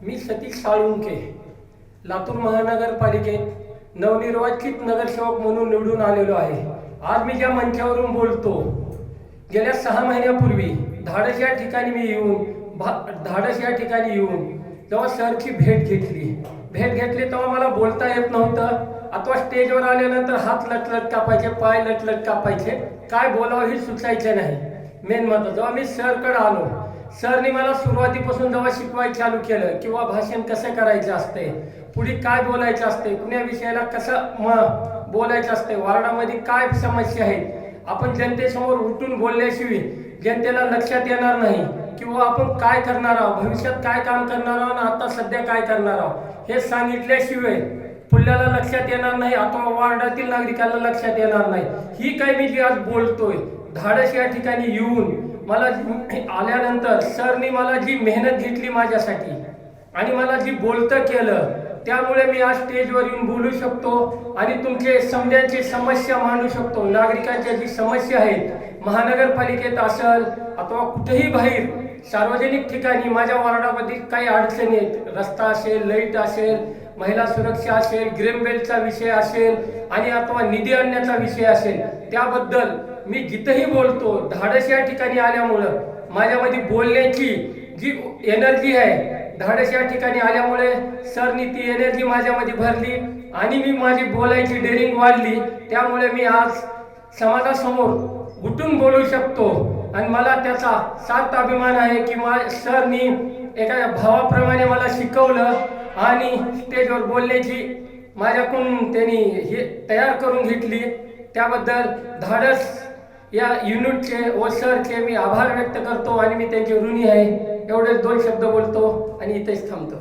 मी सतीश साळुंखे, लातूर महानगरपालिकेत नवनिर्वाचित नगरसेवक म्हणून निवडून आलेलो आहे। आज मी ज्या मंचावरून बोलतो, गेल्या 6 महिन्यापूर्वी धाडस या ठिकाणी मी येऊन जेव्हा सरची भेट घेतली तेव्हा मला बोलता येत नव्हतं, अथवा स्टेजवर आल्यानंतर हात लटलट कापायचे, पाय लटलट कापायचे, काय बोलावं हे सुचायचे नाही। मेन महत्त्व, जेव्हा मी सरकडे आलो, सरनी मला सुरुवातीपासून जेव्हा शिकवायला चालू केलं किंवा भाषण कसं करायचं असते, पुढे काय बोलायचं असते, कुण्या विषयाला कसं बोलायचं असते, वार्डामध्ये काय समस्या आहेत, आपण जनतेसमोर उठून बोलल्याशिवाय जनतेला लक्षात येणार नाही किंवा आपण काय करणार आहोत, भविष्यात काय काम करणार आहोत आणि आता सध्या काय करणार आहोत हे सांगितल्याशिवाय पुढल्याला लक्षात येणार नाही, अथवा वार्डातील नागरिकांना लक्षात येणार नाही। ही काय मी जी आज बोलतोय, धाडस या ठिकाणी येऊन मला आल्यानंतर सरनी मला जी मेहनत घेतली माझ्यासाठी आणि मला जी बोलतं केलं, त्यामुळे मी आज स्टेजवर येऊन बोलू शकतो आणि तुमचे समस्यांची समस्या मांडू शकतो। नागरिकांच्या जी समस्या आहेत, महानगरपालिकेत असेल अथवा कुठेही बाहेर सार्वजनिक ठिकाणी माझ्या वार्डामध्ये काही अडचणी आहेत, रस्ता असेल, लाईट असेल, महिला सुरक्षा असेल, ग्रीन बेल्टचा विषय असेल आणि अथवा निधी आणण्याचा विषय असेल, त्याबद्दल मी जिथेही बोलतो, धाडस या ठिकाणी आल्यामुळं माझ्यामध्ये बोलण्याची जी एनर्जी आहे, धाडस या ठिकाणी आल्यामुळे सरनी ती एनर्जी माझ्यामध्ये भरली आणि मी माझी बोलायची डेअरिंग वाढली। त्यामुळे मी आज समाजासमोर उठून बोलू शकतो आणि मला त्याचा सार्थ अभिमान आहे की सरनी एका भावाप्रमाणे मला शिकवलं आणि स्टेजवर बोलण्याची माझ्याकडून त्यांनी हे तयार करून घेतली। त्याबद्दल धाडस या युनिटचे व सरचे मी आभार व्यक्त करतो आणि मी त्यांचे ऋणी आहे। एवढे 2 शब्द बोलतो आणि इथेच थांबतो।